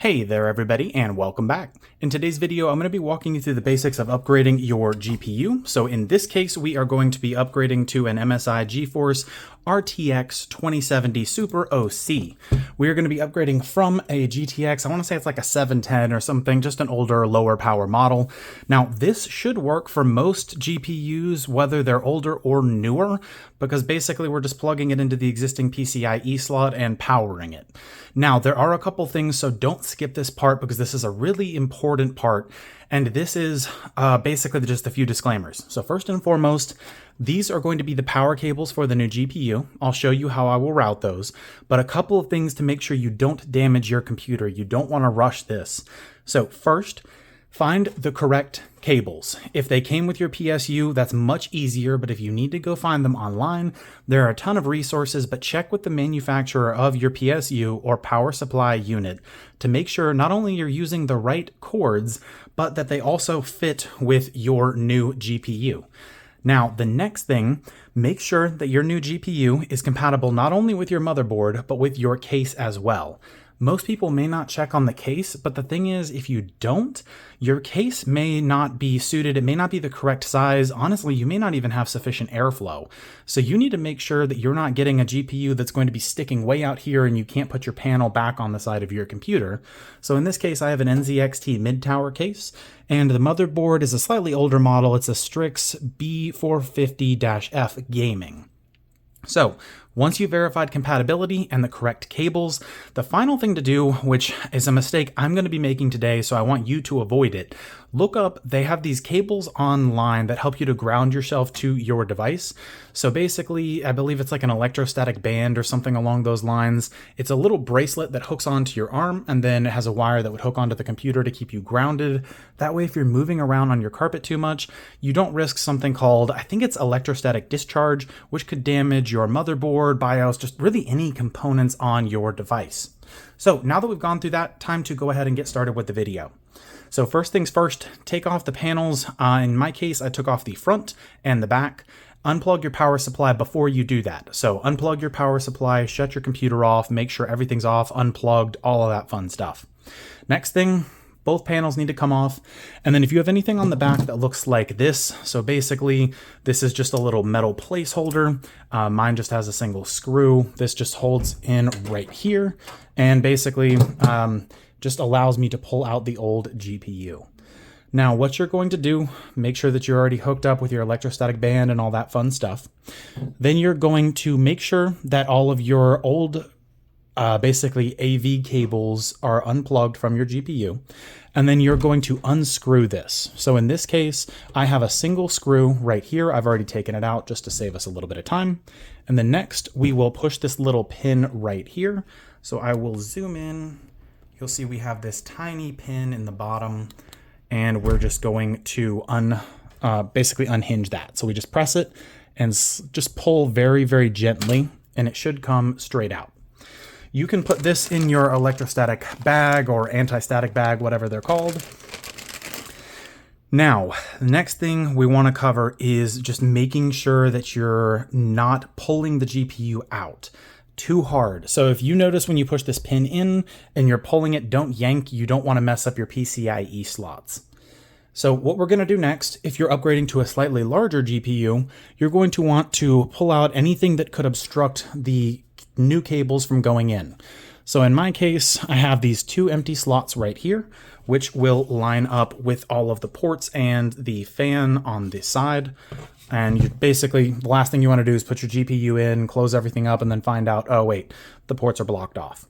Hey there everybody, and welcome back. In today's video, I'm going to be walking you through the basics of upgrading your GPU. So in this case, we are going to be upgrading to an MSI GeForce RTX 2070 Super OC. We are going to be upgrading from a GTX, I want to say it's like a 710 or something, just an older, lower power model. Now, this should work for most GPUs, whether they're older or newer, because basically we're just plugging it into the existing PCIe slot and powering it. Now, there are a couple things, so don't skip this part because this is a really important part, and this is basically just a few disclaimers. So first and foremost, these are going to be the power cables for the new GPU. I'll show you how I will route those, but a couple of things to make sure you don't damage your computer. You don't want to rush this. So first, find the correct cables. If they came with your PSU, that's much easier, but if you need to go find them online, there are a ton of resources, but check with the manufacturer of your PSU or power supply unit to make sure not only you're using the right cords, but that they also fit with your new GPU. Now, the next thing, make sure that your new GPU is compatible not only with your motherboard, but with your case as well. Most people may not check on the case, but the thing is, if you don't, your case may not be suited. It may not be the correct size. Honestly, you may not even have sufficient airflow. So you need to make sure that you're not getting a GPU that's going to be sticking way out here and you can't put your panel back on the side of your computer. So in this case, I have an NZXT mid-tower case, and the motherboard is a slightly older model. It's a Strix B450-F Gaming. So once you've verified compatibility and the correct cables, the final thing to do, which is a mistake I'm going to be making today, so I want you to avoid it, look up, they have these cables online that help you to ground yourself to your device. So basically, I believe it's like an electrostatic band or something along those lines. It's a little bracelet that hooks onto your arm, and then it has a wire that would hook onto the computer to keep you grounded. That way, if you're moving around on your carpet too much, you don't risk something called, I think it's electrostatic discharge, which could damage your motherboard, BIOS, just really any components on your device. So now that we've gone through that, time to go ahead and get started with the video. So first things first, take off the panels. In my case, I took off the front and the back. Unplug your power supply before you do that. So unplug your power supply, shut your computer off, make sure everything's off, unplugged, all of that fun stuff. Next thing, both panels need to come off. And then if you have anything on the back that looks like this, so basically this is just a little metal placeholder. Mine just has a single screw. This just holds in right here and basically just allows me to pull out the old GPU. Now, what you're going to do, make sure that you're already hooked up with your electrostatic band and all that fun stuff. Then you're going to make sure that all of your old basically AV cables are unplugged from your GPU, and then you're going to unscrew this. So in this case, I have a single screw right here. I've already taken it out just to save us a little bit of time. And then next, we will push this little pin right here. So I will zoom in. You'll see we have this tiny pin in the bottom, and we're just going to basically unhinge that. So we just press it and just pull very, very gently, and it should come straight out. You can put this in your electrostatic bag or anti-static bag, whatever they're called. Now, the next thing we want to cover is just making sure that you're not pulling the GPU out too hard. So if you notice when you push this pin in and you're pulling it, don't yank. You don't want to mess up your PCIe slots. So what we're going to do next, if you're upgrading to a slightly larger GPU, you're going to want to pull out anything that could obstruct the new cables from going in. So in my case, I have these two empty slots right here, which will line up with all of the ports and the fan on the side. And you basically, the last thing you want to do is put your GPU in, close everything up, and then find out, oh wait, the ports are blocked off.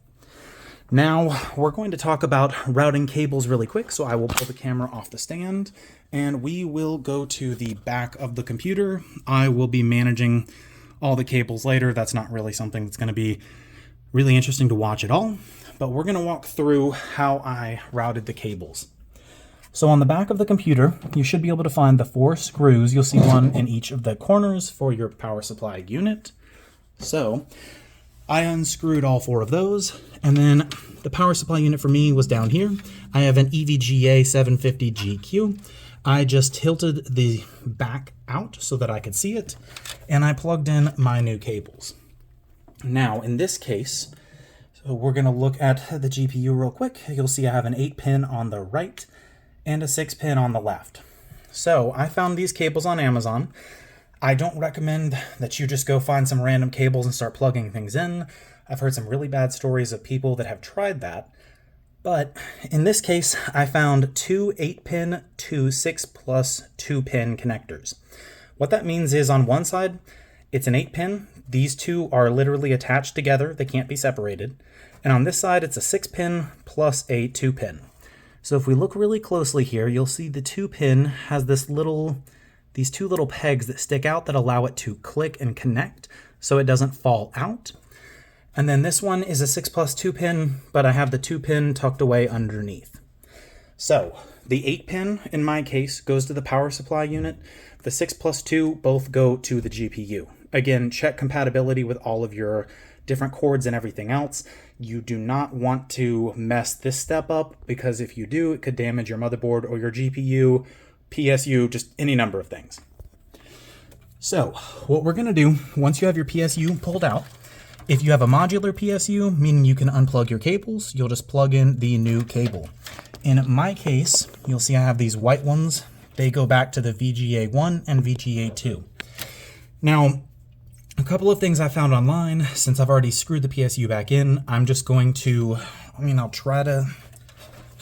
Now, we're going to talk about routing cables really quick, so I will pull the camera off the stand, and we will go to the back of the computer. I will be managing all the cables later. That's not really something that's going to be really interesting to watch at all, but we're going to walk through how I routed the cables. So on the back of the computer, you should be able to find the 4 screws. You'll see one in each of the corners for your power supply unit. So I unscrewed all 4 of those, and then the power supply unit for me was down here. I have an EVGA 750 GQ. I just tilted the back out so that I could see it, and I plugged in my new cables. Now, in this case, so So we're going to look at the GPU real quick. You'll see I have an 8-pin on the right and a 6-pin on the left. So I found these cables on Amazon. I don't recommend that you just go find some random cables and start plugging things in. I've heard some really bad stories of people that have tried that. But in this case, I found two 8-pin, two 6+ 2-pin connectors. What that means is on one side, it's an 8-pin. These two are literally attached together. They can't be separated. And on this side, it's a 6-pin plus a 2-pin. So if we look really closely here, you'll see the 2-pin has these two little pegs that stick out that allow it to click and connect so it doesn't fall out. And then this one is a 6+ 2-pin, but I have the 2-pin tucked away underneath. So the 8-pin, in my case, goes to the power supply unit. The 6+ 2 both go to the GPU. Again, check compatibility with all of your different cords and everything else. You do not want to mess this step up, because if you do, it could damage your motherboard or your GPU, PSU, just any number of things. So what we're going to do, once you have your PSU pulled out, if you have a modular PSU, meaning you can unplug your cables, you'll just plug in the new cable. In my case, you'll see I have these white ones. They go back to the VGA 1 and VGA 2. Now, a couple of things I found online, since I've already screwed the PSU back in, I'm just going to, I'll try to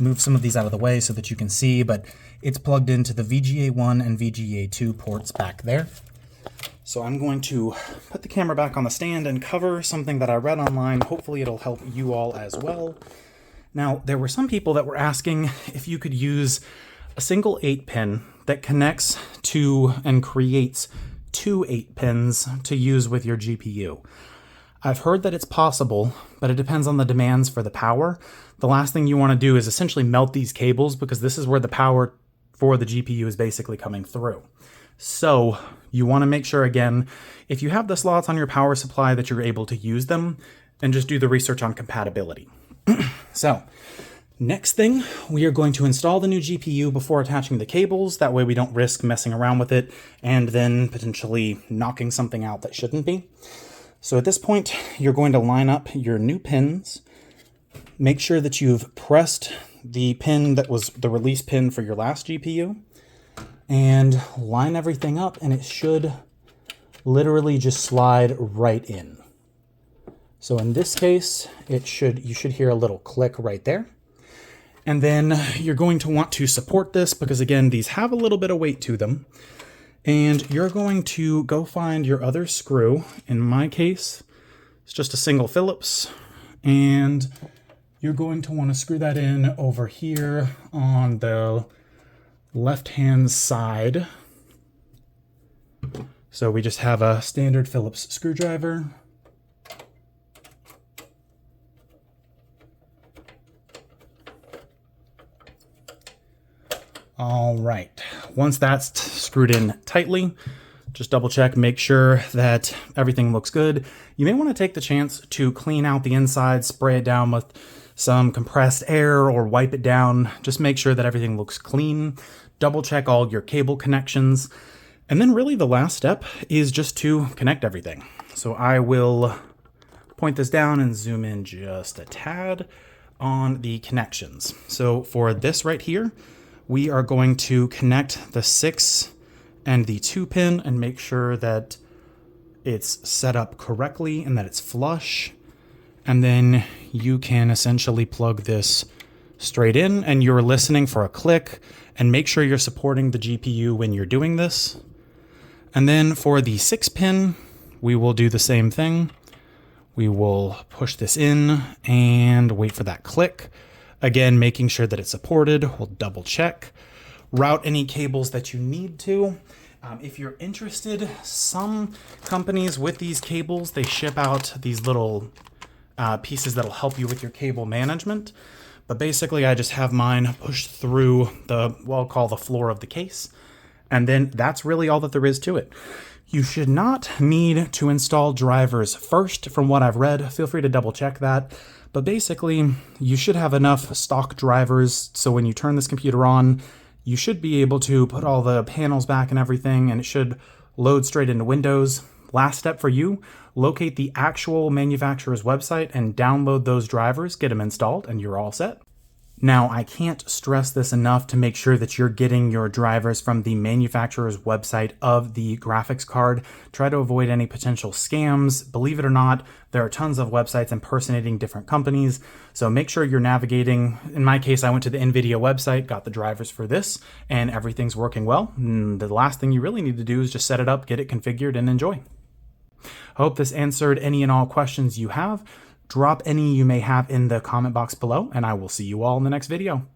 move some of these out of the way so that you can see, but it's plugged into the VGA 1 and VGA 2 ports back there. So I'm going to put the camera back on the stand and cover something that I read online. Hopefully it'll help you all as well. Now, there were some people that were asking if you could use a single 8-pin that connects to and creates two 8-pins to use with your GPU. I've heard that it's possible, but it depends on the demands for the power. The last thing you want to do is essentially melt these cables, because this is where the power for the GPU is basically coming through. So you want to make sure, again, if you have the slots on your power supply, that you're able to use them, and just do the research on compatibility. So next thing, we are going to install the new GPU before attaching the cables. That way we don't risk messing around with it and then potentially knocking something out that shouldn't be. So at this point, you're going to line up your new pins. Make sure that you've pressed the pin that was the release pin for your last GPU, and line everything up, and it should literally just slide right in. So in this case, you should hear a little click right there. And then you're going to want to support this, because again, these have a little bit of weight to them. And you're going to go find your other screw. In my case, it's just a single Phillips. And you're going to want to screw that in over here on the left-hand side. So we just have a standard Phillips screwdriver. All right, once that's screwed in tightly, just double check, make sure that everything looks good. You may want to take the chance to clean out the inside, spray it down with some compressed air or wipe it down. Just make sure that everything looks clean. Double check all your cable connections. And then really the last step is just to connect everything. So I will point this down and zoom in just a tad on the connections. So for this right here, we are going to connect the 6 and the 2-pin and make sure that it's set up correctly and that it's flush. And then you can essentially plug this straight in, and you're listening for a click, and make sure you're supporting the GPU when you're doing this. And then for the 6-pin, we will do the same thing. We will push this in and wait for that click. Again, making sure that it's supported. We'll double check. Route any cables that you need to. If you're interested, some companies with these cables, they ship out these little pieces that'll help you with your cable management. But basically, I just have mine pushed through what I'll call the floor of the case. And then that's really all that there is to it. You should not need to install drivers first, from what I've read. Feel free to double check that. But basically, you should have enough stock drivers, so when you turn this computer on, you should be able to put all the panels back and everything, and it should load straight into Windows. Last step for you, locate the actual manufacturer's website and download those drivers, get them installed, and you're all set. Now, I can't stress this enough to make sure that you're getting your drivers from the manufacturer's website of the graphics card. Try to avoid any potential scams. Believe it or not, there are tons of websites impersonating different companies, so make sure you're navigating. In my case, I went to the NVIDIA website, got the drivers for this, and everything's working well. And the last thing you really need to do is just set it up, get it configured, and enjoy. I hope this answered any and all questions you have. Drop any you may have in the comment box below, and I will see you all in the next video.